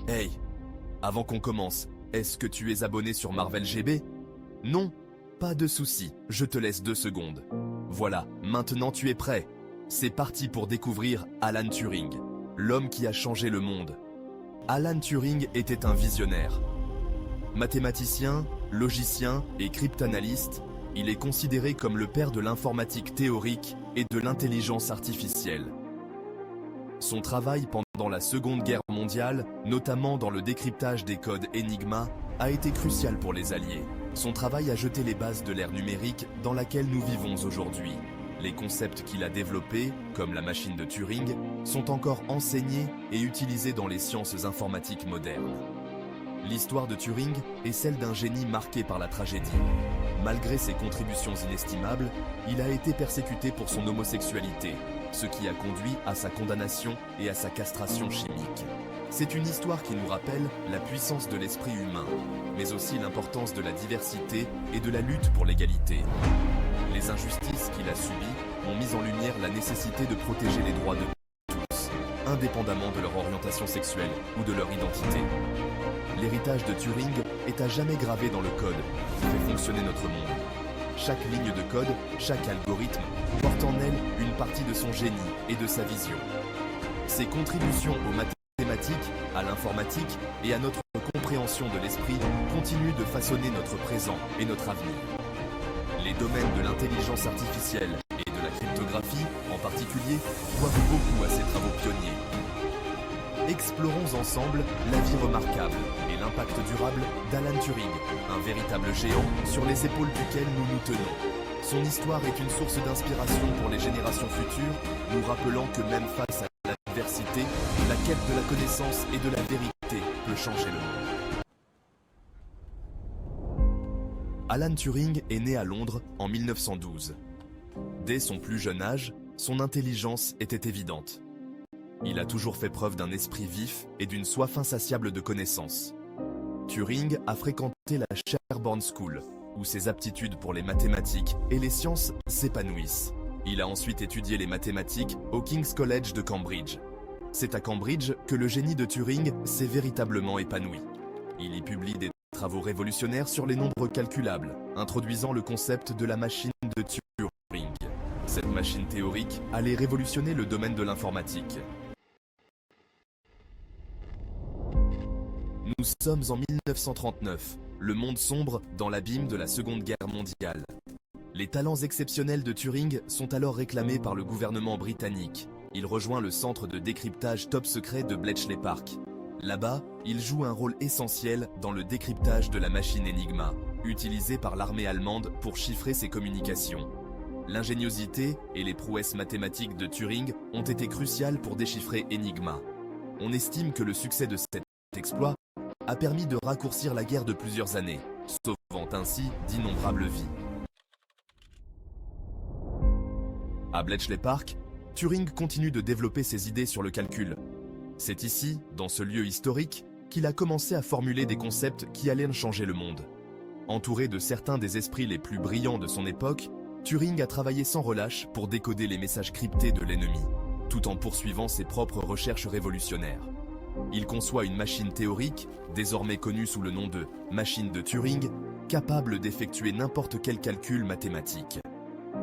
Hey, avant qu'on commence, est-ce que tu es abonné sur Marvel GB? Non? Pas de souci, je te laisse 2 secondes. Voilà, maintenant tu es prêt. C'est parti pour découvrir Alan Turing, l'homme qui a changé le monde. Alan Turing était un visionnaire. Mathématicien, logicien et cryptanalyste, il est considéré comme le père de l'informatique théorique et de l'intelligence artificielle. Son travail pendant la Seconde Guerre mondiale, notamment dans le décryptage des codes Enigma, a été crucial pour les Alliés. Son travail a jeté les bases de l'ère numérique dans laquelle nous vivons aujourd'hui. Les concepts qu'il a développés, comme la machine de Turing, sont encore enseignés et utilisés dans les sciences informatiques modernes. L'histoire de Turing est celle d'un génie marqué par la tragédie. Malgré ses contributions inestimables, il a été persécuté pour son homosexualité, ce qui a conduit à sa condamnation et à sa castration chimique. C'est une histoire qui nous rappelle la puissance de l'esprit humain, mais aussi l'importance de la diversité et de la lutte pour l'égalité. Les injustices qu'il a subies ont mis en lumière la nécessité de protéger les droits de tous, indépendamment de leur orientation sexuelle ou de leur identité. L'héritage de Turing est à jamais gravé dans le code qui fait fonctionner notre monde. Chaque ligne de code, chaque algorithme, porte en elle une partie de son génie et de sa vision. Ses contributions aux mathématiques, à l'informatique et à notre compréhension de l'esprit continuent de façonner notre présent et notre avenir. Les domaines de l'intelligence artificielle et de la cryptographie, en particulier, doivent beaucoup à ces travaux pionniers. Explorons ensemble la vie remarquable et l'impact durable d'Alan Turing, un véritable géant sur les épaules duquel nous nous tenons. Son histoire est une source d'inspiration pour les générations futures, nous rappelant que même face à l'adversité, la quête de la connaissance et de la vérité peut changer le monde. Alan Turing est né à Londres en 1912. Dès son plus jeune âge, son intelligence était évidente. Il a toujours fait preuve d'un esprit vif et d'une soif insatiable de connaissances. Turing a fréquenté la Sherborne School, où ses aptitudes pour les mathématiques et les sciences s'épanouissent. Il a ensuite étudié les mathématiques au King's College de Cambridge. C'est à Cambridge que le génie de Turing s'est véritablement épanoui. Il y publie des travaux révolutionnaires sur les nombres calculables, introduisant le concept de la machine de Turing. Cette machine théorique allait révolutionner le domaine de l'informatique. Nous sommes en 1939, le monde sombre dans l'abîme de la Seconde Guerre mondiale. Les talents exceptionnels de Turing sont alors réclamés par le gouvernement britannique. Il rejoint le centre de décryptage top secret de Bletchley Park. Là-bas, il joue un rôle essentiel dans le décryptage de la machine Enigma, utilisée par l'armée allemande pour chiffrer ses communications. L'ingéniosité et les prouesses mathématiques de Turing ont été cruciales pour déchiffrer Enigma. On estime que le succès de cet exploit a permis de raccourcir la guerre de plusieurs années, sauvant ainsi d'innombrables vies. À Bletchley Park, Turing continue de développer ses idées sur le calcul. C'est ici, dans ce lieu historique, qu'il a commencé à formuler des concepts qui allaient changer le monde. Entouré de certains des esprits les plus brillants de son époque, Turing a travaillé sans relâche pour décoder les messages cryptés de l'ennemi, tout en poursuivant ses propres recherches révolutionnaires. Il conçoit une machine théorique, désormais connue sous le nom de machine de Turing, capable d'effectuer n'importe quel calcul mathématique.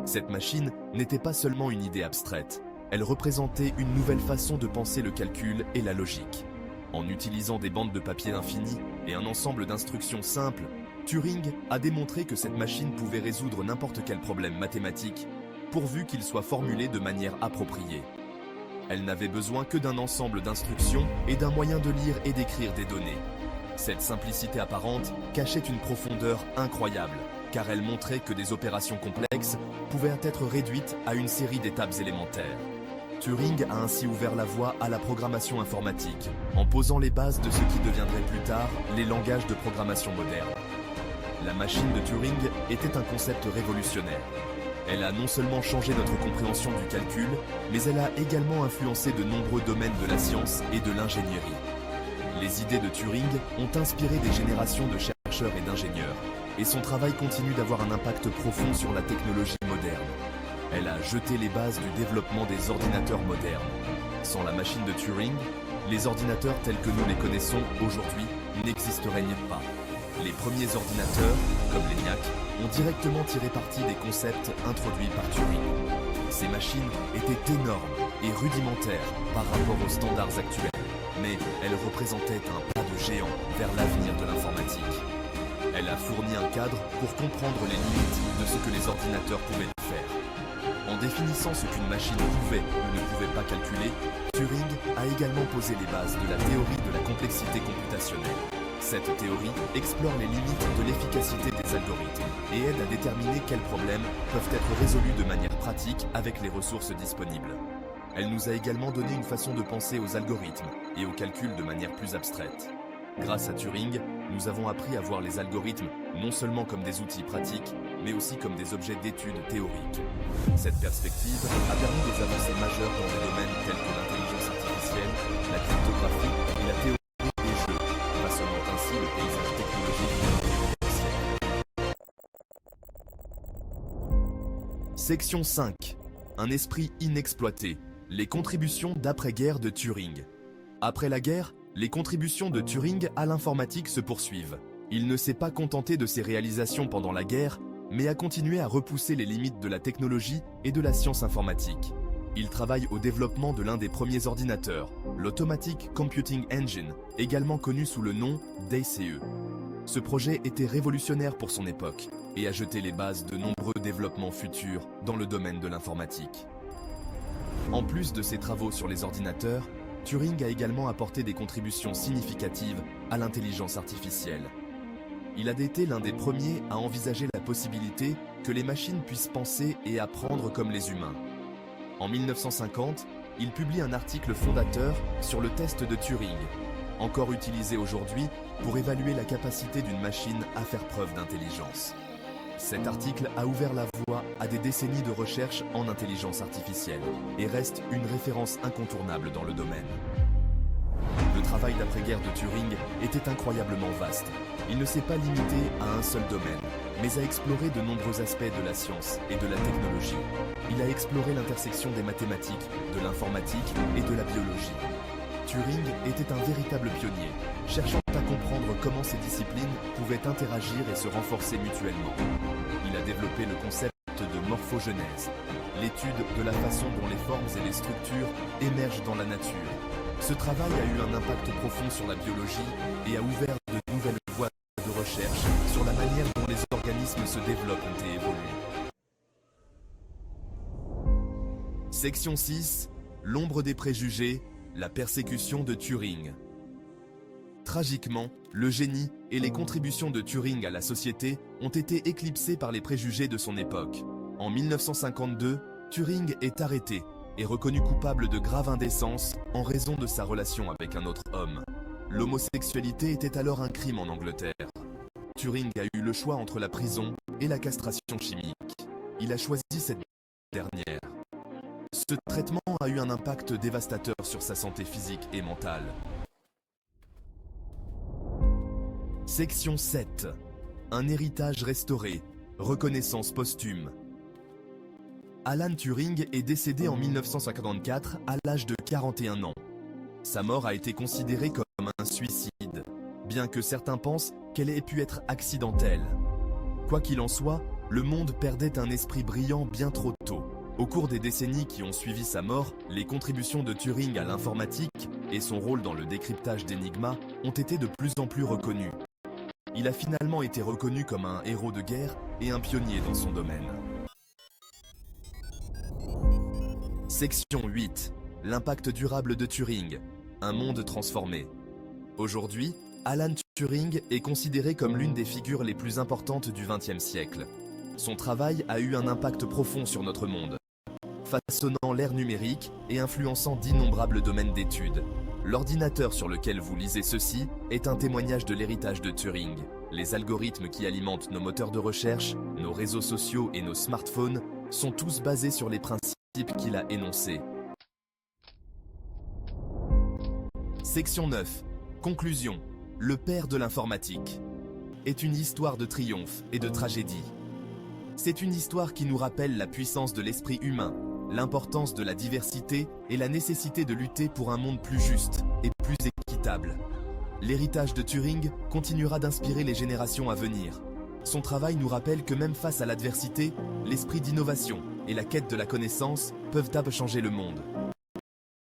Cette machine n'était pas seulement une idée abstraite, elle représentait une nouvelle façon de penser le calcul et la logique. En utilisant des bandes de papier infinies et un ensemble d'instructions simples, Turing a démontré que cette machine pouvait résoudre n'importe quel problème mathématique, pourvu qu'il soit formulé de manière appropriée. Elle n'avait besoin que d'un ensemble d'instructions et d'un moyen de lire et d'écrire des données. Cette simplicité apparente cachait une profondeur incroyable, car elle montrait que des opérations complexes pouvaient être réduites à une série d'étapes élémentaires. Turing a ainsi ouvert la voie à la programmation informatique, en posant les bases de ce qui deviendrait plus tard les langages de programmation modernes. La machine de Turing était un concept révolutionnaire. Elle a non seulement changé notre compréhension du calcul, mais elle a également influencé de nombreux domaines de la science et de l'ingénierie. Les idées de Turing ont inspiré des générations de chercheurs et d'ingénieurs, et son travail continue d'avoir un impact profond sur la technologie moderne. Elle a jeté les bases du développement des ordinateurs modernes. Sans la machine de Turing, les ordinateurs tels que nous les connaissons aujourd'hui n'existeraient pas. Les premiers ordinateurs, comme l'ENIAC, ont directement tiré parti des concepts introduits par Turing. Ces machines étaient énormes et rudimentaires par rapport aux standards actuels, mais elles représentaient un pas de géant vers l'avenir de l'informatique. Elle a fourni un cadre pour comprendre les limites de ce que les ordinateurs pouvaient faire. En définissant ce qu'une machine pouvait ou ne pouvait pas calculer, Turing a également posé les bases de la théorie de la complexité computationnelle. Cette théorie explore les limites de l'efficacité des algorithmes et aide à déterminer quels problèmes peuvent être résolus de manière pratique avec les ressources disponibles. Elle nous a également donné une façon de penser aux algorithmes et au calcul de manière plus abstraite. Grâce à Turing, nous avons appris à voir les algorithmes non seulement comme des outils pratiques, mais aussi comme des objets d'étude théoriques. Cette perspective a permis des avancées majeures dans des domaines tels que l'intelligence artificielle, la cryptographie et la théorie des jeux, façonnant ainsi le paysage technologique du siècle. Section 5. Un esprit inexploité. Les contributions d'après-guerre de Turing. Après la guerre, les contributions de Turing à l'informatique se poursuivent. Il ne s'est pas contenté de ses réalisations pendant la guerre, mais a continué à repousser les limites de la technologie et de la science informatique. Il travaille au développement de l'un des premiers ordinateurs, l'Automatic Computing Engine, également connu sous le nom d'ACE. Ce projet était révolutionnaire pour son époque et a jeté les bases de nombreux développements futurs dans le domaine de l'informatique. En plus de ses travaux sur les ordinateurs, Turing a également apporté des contributions significatives à l'intelligence artificielle. Il a été l'un des premiers à envisager la possibilité que les machines puissent penser et apprendre comme les humains. En 1950, il publie un article fondateur sur le test de Turing, encore utilisé aujourd'hui pour évaluer la capacité d'une machine à faire preuve d'intelligence. Cet article a ouvert la voie à des décennies de recherche en intelligence artificielle et reste une référence incontournable dans le domaine. Le travail d'après-guerre de Turing était incroyablement vaste. Il ne s'est pas limité à un seul domaine, mais a exploré de nombreux aspects de la science et de la technologie. Il a exploré l'intersection des mathématiques, de l'informatique et de la biologie. Turing était un véritable pionnier, cherchant à comprendre comment ces disciplines pouvaient interagir et se renforcer mutuellement. Il a développé le concept de morphogenèse, l'étude de la façon dont les formes et les structures émergent dans la nature. Ce travail a eu un impact profond sur la biologie et a ouvert de nouvelles voies de recherche sur la manière dont les organismes se développent et évoluent. Section 6. L'ombre des préjugés, la persécution de Turing. Tragiquement, le génie et les contributions de Turing à la société ont été éclipsés par les préjugés de son époque. En 1952, Turing est arrêté et reconnu coupable de grave indécence en raison de sa relation avec un autre homme. L'homosexualité était alors un crime en Angleterre. Turing a eu le choix entre la prison et la castration chimique. Il a choisi cette dernière. Ce traitement a eu un impact dévastateur sur sa santé physique et mentale. Section 7. Un héritage restauré. Reconnaissance posthume. Alan Turing est décédé en 1954 à l'âge de 41 ans. Sa mort a été considérée comme un suicide, bien que certains pensent qu'elle ait pu être accidentelle. Quoi qu'il en soit, le monde perdait un esprit brillant bien trop tôt. Au cours des décennies qui ont suivi sa mort, les contributions de Turing à l'informatique et son rôle dans le décryptage d'énigmas ont été de plus en plus reconnus. Il a finalement été reconnu comme un héros de guerre et un pionnier dans son domaine. Section 8. L'impact durable de Turing. Un monde transformé. Aujourd'hui, Alan Turing est considéré comme l'une des figures les plus importantes du XXe siècle. Son travail a eu un impact profond sur notre monde, façonnant l'ère numérique et influençant d'innombrables domaines d'études. L'ordinateur sur lequel vous lisez ceci est un témoignage de l'héritage de Turing. Les algorithmes qui alimentent nos moteurs de recherche, nos réseaux sociaux et nos smartphones sont tous basés sur les principes qu'il a énoncés. Section 9. Conclusion. Le père de l'informatique est une histoire de triomphe et de tragédie. C'est une histoire qui nous rappelle la puissance de l'esprit humain, l'importance de la diversité et la nécessité de lutter pour un monde plus juste et plus plus équitable. L'héritage de Turing continuera d'inspirer les générations à venir. Son travail nous rappelle que même face à l'adversité, l'esprit d'innovation et la quête de la connaissance peuvent changer le monde.